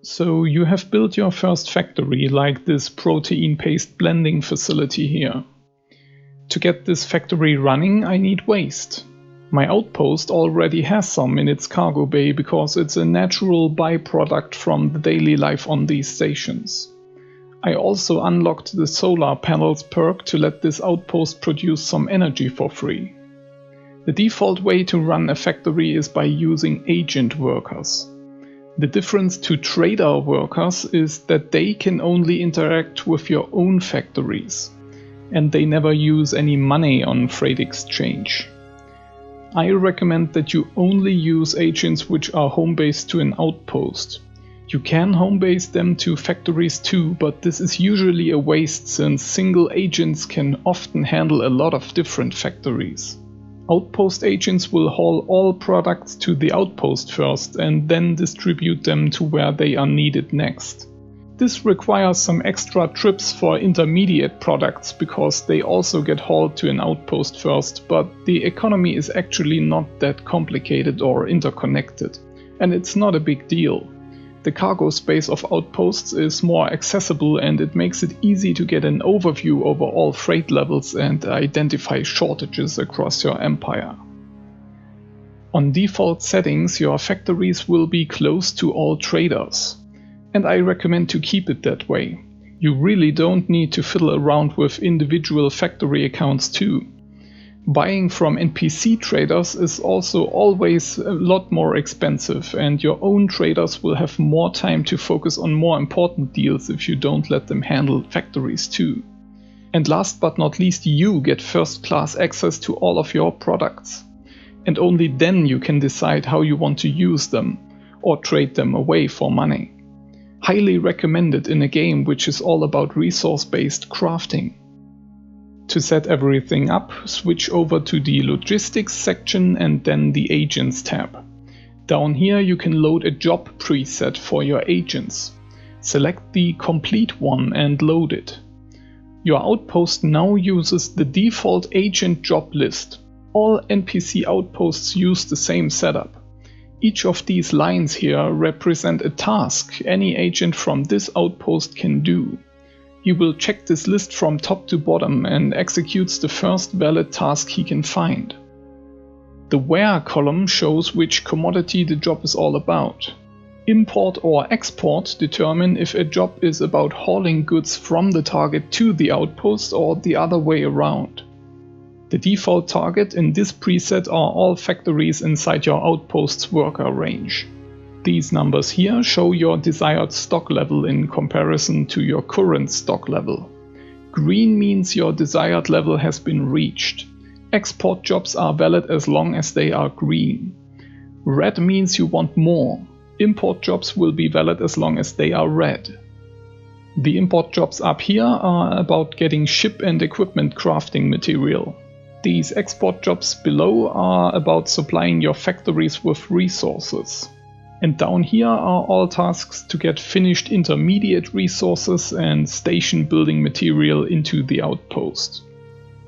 So you have built your first factory, like this protein paste blending facility here. To get this factory running, I need waste. My outpost already has some in its cargo bay because it's a natural byproduct from the daily life on these stations. I also unlocked the solar panels perk to let this outpost produce some energy for free. The default way to run a factory is by using agent workers. The difference to trader workers is that they can only interact with your own factories, and they never use any money on freight exchange. I recommend that you only use agents which are home-based to an outpost. You can home-base them to factories too, but this is usually a waste since single agents can often handle a lot of different factories. Outpost agents will haul all products to the outpost first and then distribute them to where they are needed next. This requires some extra trips for intermediate products because they also get hauled to an outpost first, but the economy is actually not that complicated or interconnected, and it's not a big deal. The cargo space of outposts is more accessible and it makes it easy to get an overview over all freight levels and identify shortages across your empire. On default settings, your factories will be close to all traders, and I recommend to keep it that way. You really don't need to fiddle around with individual factory accounts too. Buying from NPC traders is also always a lot more expensive, and your own traders will have more time to focus on more important deals if you don't let them handle factories too. And last but not least, you get first-class access to all of your products. And only then you can decide how you want to use them, or trade them away for money. Highly recommended in a game which is all about resource-based crafting. To set everything up, switch over to the Logistics section and then the Agents tab. Down here you can load a job preset for your agents. Select the complete one and load it. Your outpost now uses the default agent job list. All NPC outposts use the same setup. Each of these lines here represent a task any agent from this outpost can do. He will check this list from top to bottom and executes the first valid task he can find. The Where column shows which commodity the job is all about. Import or export determine if a job is about hauling goods from the target to the outpost or the other way around. The default target in this preset are all factories inside your outpost's worker range. These numbers here show your desired stock level in comparison to your current stock level. Green means your desired level has been reached. Export jobs are valid as long as they are green. Red means you want more. Import jobs will be valid as long as they are red. The import jobs up here are about getting ship and equipment crafting material. These export jobs below are about supplying your factories with resources. And down here are all tasks to get finished intermediate resources and station building material into the outpost.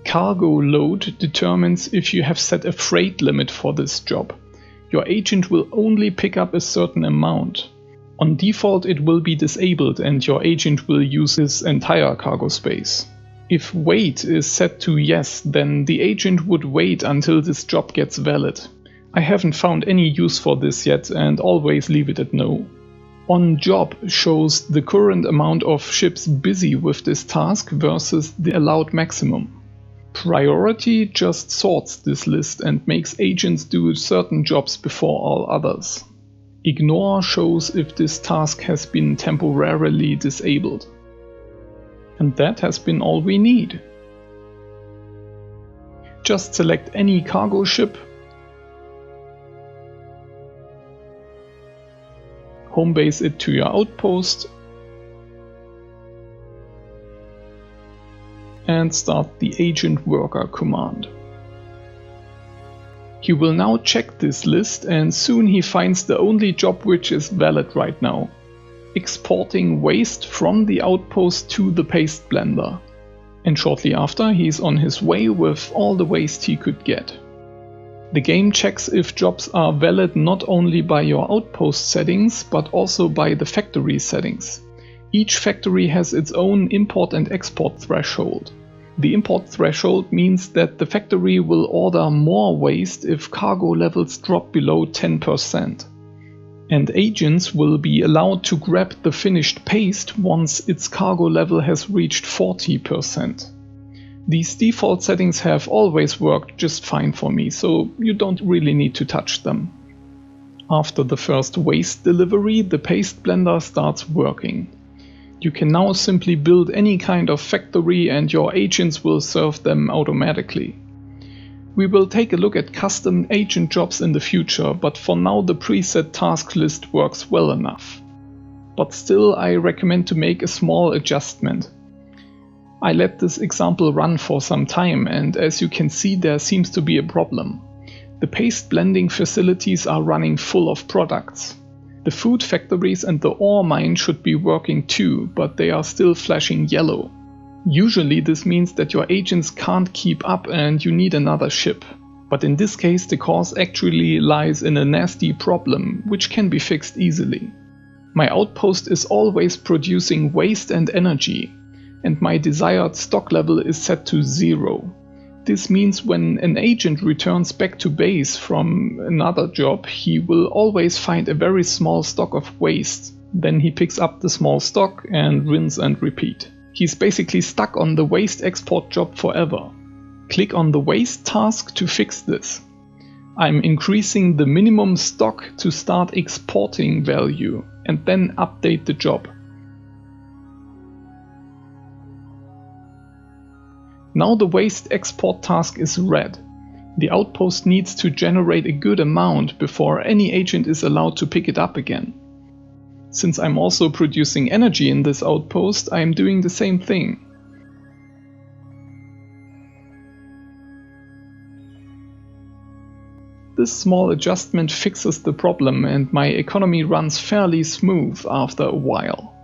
Cargo load determines if you have set a freight limit for this job. Your agent will only pick up a certain amount. On default it will be disabled and your agent will use his entire cargo space. If wait is set to yes, then the agent would wait until this job gets valid. I haven't found any use for this yet and always leave it at no. On job shows the current amount of ships busy with this task versus the allowed maximum. Priority just sorts this list and makes agents do certain jobs before all others. Ignore shows if this task has been temporarily disabled. And that has been all we need. Just select any cargo ship, home base it to your outpost, and start the agent worker command. He will now check this list and soon he finds the only job which is valid right now: exporting waste from the outpost to the paste blender. And shortly after he's on his way with all the waste he could get. The game checks if jobs are valid not only by your outpost settings, but also by the factory settings. Each factory has its own import and export threshold. The import threshold means that the factory will order more waste if cargo levels drop below 10%. And agents will be allowed to grab the finished paste once its cargo level has reached 40%. These default settings have always worked just fine for me, so you don't really need to touch them. After the first waste delivery, the paste blender starts working. You can now simply build any kind of factory and your agents will serve them automatically. We will take a look at custom agent jobs in the future, but for now the preset task list works well enough. But still, I recommend to make a small adjustment. I let this example run for some time, and as you can see, there seems to be a problem. The paste blending facilities are running full of products. The food factories and the ore mine should be working too, but they are still flashing yellow. Usually this means that your agents can't keep up and you need another ship. But in this case the cause actually lies in a nasty problem, which can be fixed easily. My outpost is always producing waste and energy, and my desired stock level is set to 0. This means when an agent returns back to base from another job, he will always find a very small stock of waste. Then he picks up the small stock and rinse and repeat. He's basically stuck on the waste export job forever. Click on the waste task to fix this. I'm increasing the minimum stock to start exporting value and then update the job. Now the waste export task is red. The outpost needs to generate a good amount before any agent is allowed to pick it up again. Since I'm also producing energy in this outpost, I'm doing the same thing. This small adjustment fixes the problem and my economy runs fairly smooth after a while.